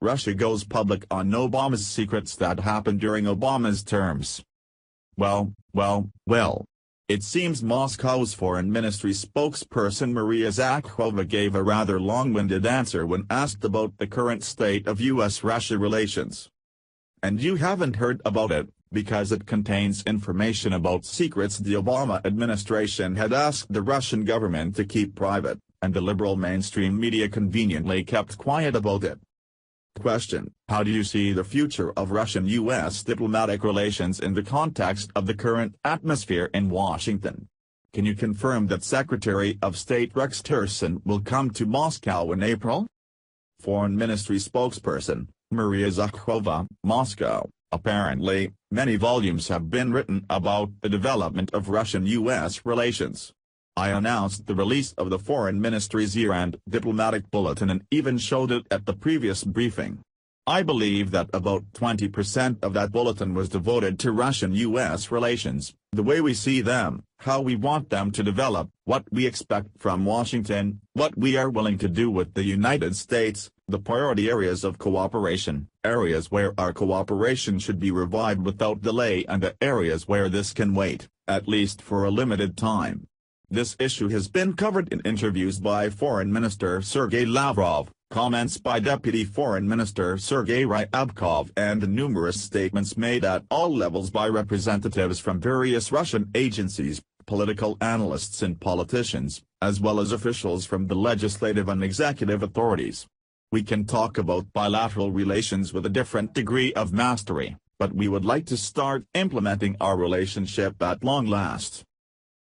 Russia goes public on Obama's secrets that happened during Obama's terms. Well. It seems Moscow's foreign ministry spokesperson Maria Zakharova gave a rather long-winded answer when asked about the current state of U.S.-Russia relations. And you haven't heard about it, because it contains information about secrets the Obama administration had asked the Russian government to keep private, and the liberal mainstream media conveniently kept quiet about it. Question: how do you see the future of Russian-U.S. diplomatic relations in the context of the current atmosphere in Washington? Can you confirm that Secretary of State Rex Tillerson will come to Moscow in April? Foreign Ministry spokesperson, Maria Zakharova, Moscow. Apparently, many volumes have been written about the development of Russian-U.S. relations. I announced the release of the Foreign Ministry's year-end diplomatic bulletin and even showed it at the previous briefing. I believe that about 20% of that bulletin was devoted to Russian-U.S. relations, the way we see them, how we want them to develop, what we expect from Washington, what we are willing to do with the United States, the priority areas of cooperation, areas where our cooperation should be revived without delay, and the areas where this can wait, at least for a limited time. This issue has been covered in interviews by Foreign Minister Sergei Lavrov, comments by Deputy Foreign Minister Sergei Ryabkov, and numerous statements made at all levels by representatives from various Russian agencies, political analysts and politicians, as well as officials from the legislative and executive authorities. We can talk about bilateral relations with a different degree of mastery, but we would like to start implementing our relationship at long last.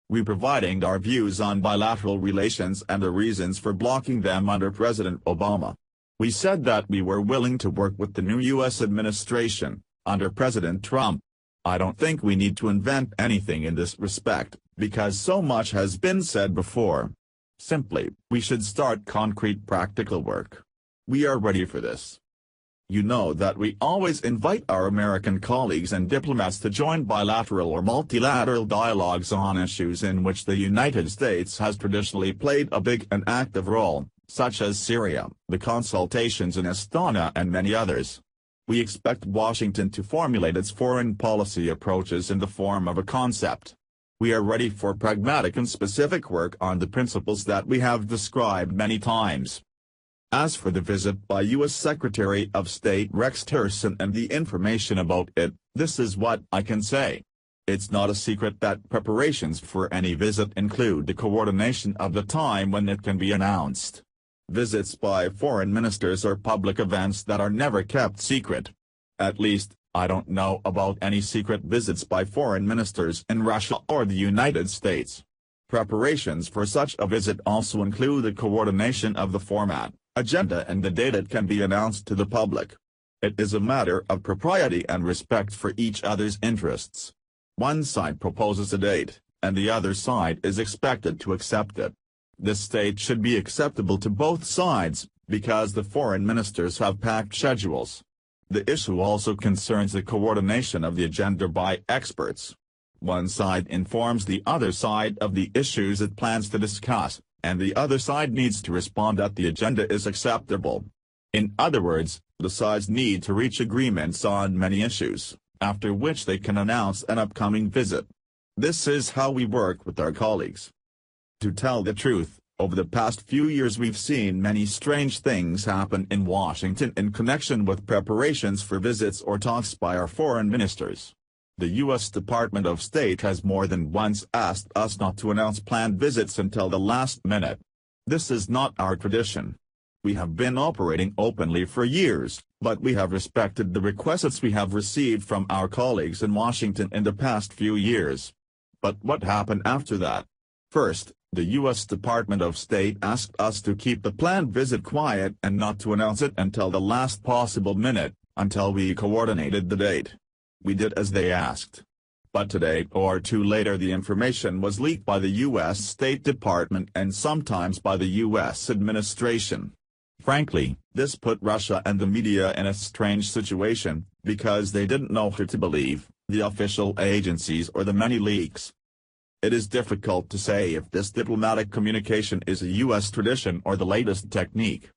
We're providing our views on bilateral relations and the reasons for blocking them under President Obama. We said that we were willing to work with the new U.S. administration, under President Trump. I don't think we need to invent anything in this respect, because so much has been said before. Simply, we should start concrete practical work. We are ready for this. You know that we always invite our American colleagues and diplomats to join bilateral or multilateral dialogues on issues in which the United States has traditionally played a big and active role, such as Syria, the consultations in Astana and many others. We expect Washington to formulate its foreign policy approaches in the form of a concept. We are ready for pragmatic and specific work on the principles that we have described many times. As for the visit by U.S. Secretary of State Rex Tillerson and the information about it, this is what I can say. It's not a secret that preparations for any visit include the coordination of the time when it can be announced. Visits by foreign ministers are public events that are never kept secret. At least, I don't know about any secret visits by foreign ministers in Russia or the United States. Preparations for such a visit also include the coordination of the format, agenda and the date it can be announced to the public. It is a matter of propriety and respect for each other's interests. One side proposes a date, and the other side is expected to accept it. This date should be acceptable to both sides, because the foreign ministers have packed schedules. The issue also concerns the coordination of the agenda by experts. One side informs the other side of the issues it plans to discuss, and the other side needs to respond that the agenda is acceptable. In other words, the sides need to reach agreements on many issues, after which they can announce an upcoming visit. This is how we work with our colleagues. To tell the truth, over the past few years we've seen many strange things happen in Washington in connection with preparations for visits or talks by our foreign ministers. The U.S. Department of State has more than once asked us not to announce planned visits until the last minute. This is not our tradition. We have been operating openly for years, but we have respected the requests we have received from our colleagues in Washington in the past few years. But what happened after that? First, the U.S. Department of State asked us to keep the planned visit quiet and not to announce it until the last possible minute, until we coordinated the date. We did as they asked. But a day or two later the information was leaked by the U.S. State Department and sometimes by the U.S. administration. Frankly, this put Russia and the media in a strange situation, because they didn't know who to believe, the official agencies or the many leaks. It is difficult to say if this diplomatic communication is a U.S. tradition or the latest technique.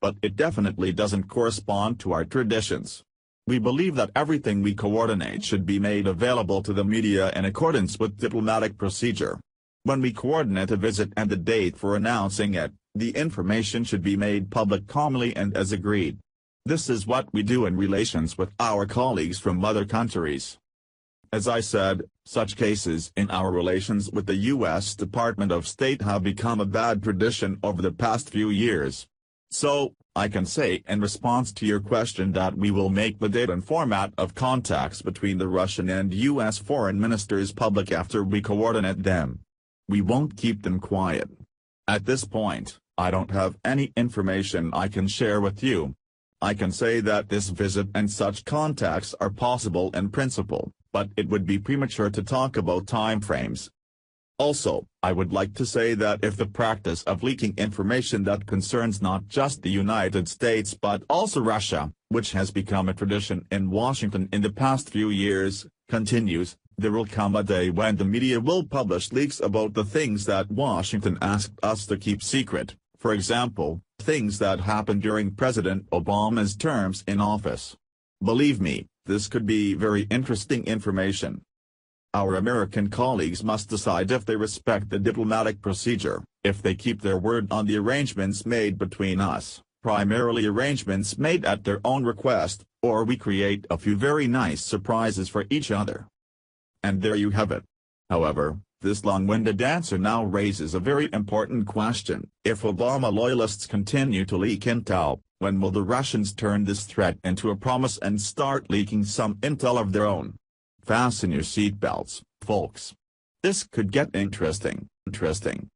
but it definitely doesn't correspond to our traditions. We believe that everything we coordinate should be made available to the media in accordance with diplomatic procedure. When we coordinate a visit and the date for announcing it, the information should be made public calmly and as agreed. This is what we do in relations with our colleagues from other countries. As I said, such cases in our relations with the U.S. Department of State have become a bad tradition over the past few years. So, I can say in response to your question that we will make the date and format of contacts between the Russian and U.S. foreign ministers public after we coordinate them. We won't keep them quiet. At this point, I don't have any information I can share with you. I can say that this visit and such contacts are possible in principle, but it would be premature to talk about timeframes. Also, I would like to say that if the practice of leaking information that concerns not just the United States but also Russia, which has become a tradition in Washington in the past few years, continues, there will come a day when the media will publish leaks about the things that Washington asked us to keep secret, for example, things that happened during President Obama's terms in office. Believe me, this could be very interesting information. Our American colleagues must decide if they respect the diplomatic procedure, if they keep their word on the arrangements made between us, primarily arrangements made at their own request, or we create a few very nice surprises for each other. And there you have it. However, this long-winded answer now raises a very important question: if Obama loyalists continue to leak intel, when will the Russians turn this threat into a promise and start leaking some intel of their own? Fasten your seatbelts, folks. This could get interesting.